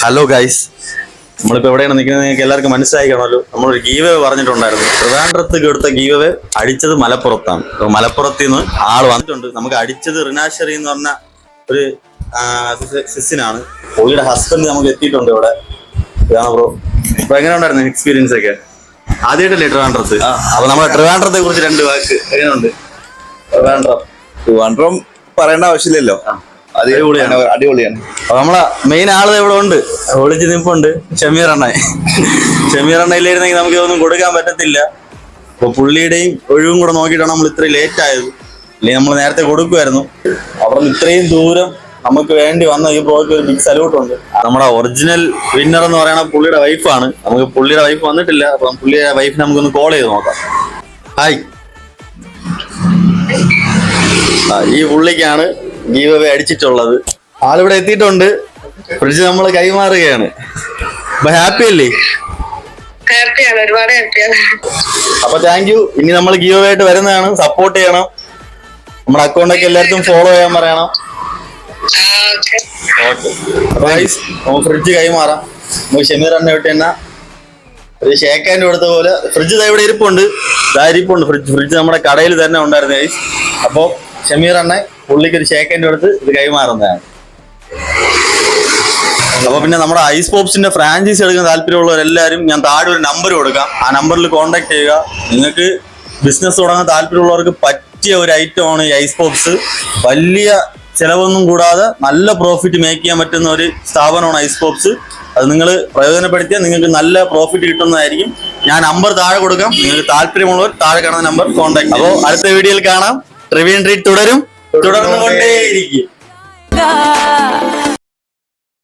Hello guys, നമ്മളിപ്പോൾ എവിടെയാണ് നിൽക്കുന്നത് നിങ്ങൾക്ക് എല്ലാവർക്കും മനസ്സിലായി കാണുമല്ലോ. നമ്മളൊരു ഗീവ് പറഞ്ഞിട്ടുണ്ടായിരുന്നു. ട്രിവാൻഡ്രത്ത് കൊടുത്ത ഗീവ് അടിച്ചത് മലപ്പുറത്താണ്. അപ്പോൾ മലപ്പുറത്ത് നിന്ന് ആൾ വന്നിട്ടുണ്ട്. നമുക്ക് അടിച്ചത് റിനാഷറി എന്ന് പറഞ്ഞ ഒരു സിസിനാണ്. പുള്ളിയുടെ ഹസ്ബൻഡ് നമുക്ക് എത്തിയിട്ടുണ്ട് ഇവിടെ. ഇതാണ് ബ്രോ. അപ്പൊ എങ്ങനെ ഉണ്ടായിരുന്നു എക്സ്പീരിയൻസ് ഒക്കെ? ആദ്യമായിട്ടല്ലേ ട്രിവാൻഡ്രത്ത്? അപ്പൊ നമ്മുടെ ട്രിവാൻഡ്രത്തെ കുറിച്ച് രണ്ട് വാക്ക് എങ്ങനെയുണ്ട്? ട്രിവാൻഡ്രം പറയേണ്ട ആവശ്യമില്ലല്ലോ, അടിപൊളിയാണ്. അപ്പൊ നമ്മളെ മെയിൻ ആള് ഇവിടെ ഉണ്ട്, ഒളിച്ച് നിൽപ്പുണ്ട്. ഷമീർ അണ്ണയിലായിരുന്നെങ്കിൽ നമുക്ക് ഇതൊന്നും കൊടുക്കാൻ പറ്റത്തില്ല. അപ്പൊ പുള്ളിയുടെയും ഒഴിവും കൂടെ നോക്കിയിട്ടാണ് നമ്മൾ ഇത്രയും ലേറ്റ് ആയത്. അല്ലെങ്കിൽ നമ്മൾ നേരത്തെ കൊടുക്കുമായിരുന്നു. അവിടെ നിന്ന് ഇത്രയും ദൂരം നമുക്ക് വേണ്ടി വന്ന ഈ ബ്രോയ്ക്ക് ഒരു ബിഗ് സല്യൂട്ട് ഉണ്ട്. നമ്മുടെ ഒറിജിനൽ വിന്നർ എന്ന് പറയുന്ന പുള്ളിയുടെ വൈഫാണ്. നമുക്ക് പുള്ളിയുടെ വൈഫ് വന്നിട്ടില്ല. അപ്പൊ പുള്ളിയുടെ വൈഫിനെ നമുക്കൊന്ന് കോൾ ചെയ്ത് നോക്കാം. ഹായ്, ഈ പുള്ളിക്കാണ് ഗീവ് അവേ അടിച്ചിട്ടുള്ളത്. ആളിവിടെ എത്തിയിട്ടുണ്ട്. ഫ്രിഡ്ജ് നമ്മൾ കൈമാറുകയാണ്. അപ്പൊ ഹാപ്പി അല്ലേ? ഒരുപാട് ഹാപ്പിയാണ്. അപ്പൊ താങ്ക് യു. ഇനി നമ്മൾ ഗീവ് അവേ ആയിട്ട് വരുന്നതാണ്. സപ്പോർട്ട് ചെയ്യണം. നമ്മുടെ അക്കൗണ്ടൊക്കെ എല്ലാവർക്കും ഫോളോ ചെയ്യാൻ പറയണം. ഓക്കെ, ഫ്രിഡ്ജ് കൈമാറാം. നമുക്ക് ഷമീർ അണ്ണ വിട്ട് തന്നെ ഒരു ഷേക്ക് ഹാൻഡ് കൊടുത്ത പോലെ ഫ്രിഡ്ജ് ഇവിടെ ഇരിപ്പുണ്ട്. ഫ്രിഡ്ജ് നമ്മുടെ കടയിൽ തന്നെ ഉണ്ടായിരുന്നു ഗൈസ്. അപ്പൊ ഷമീർ അണ്ണ പുള്ളിക്ക് ഒരു ഷേക്ക് ഹാൻഡ് കൊടുത്ത് ഇത് കൈമാറുന്നതാണ്. അപ്പൊ പിന്നെ നമ്മുടെ ഐസ് പോപ്സിന്റെ ഫ്രാഞ്ചൈസി എടുക്കാൻ താല്പര്യമുള്ളവരെല്ലാവരും ഞാൻ താഴെ ഒരു നമ്പർ കൊടുക്കാം. ആ നമ്പറിൽ കോൺടാക്ട് ചെയ്യുക. നിങ്ങൾക്ക് ബിസിനസ് തുടങ്ങാൻ താല്പര്യമുള്ളവർക്ക് പറ്റിയ ഒരു ഐറ്റമാണ് ഈ ഐസ് പോപ്സ്. വലിയ ചിലവൊന്നും കൂടാതെ നല്ല പ്രോഫിറ്റ് മേക്ക് ചെയ്യാൻ പറ്റുന്ന ഒരു സ്ഥാപനമാണ് ഐസ് പോപ്സ്. അത് നിങ്ങൾ പ്രയോജനപ്പെടുത്തിയാൽ നിങ്ങൾക്ക് നല്ല പ്രോഫിറ്റ് കിട്ടുന്നതായിരിക്കും. ഞാൻ നമ്പർ താഴെ കൊടുക്കാം. നിങ്ങൾക്ക് താല്പര്യമുള്ളവർ താഴെ കാണുന്ന നമ്പർ കോൺടാക്ട്. അപ്പോൾ അടുത്ത വീഡിയോയിൽ കാണാം. ട്രിവിയൻ ട്രീറ്റ് തുടർന്നുകൊണ്ടേയിരിക്കും.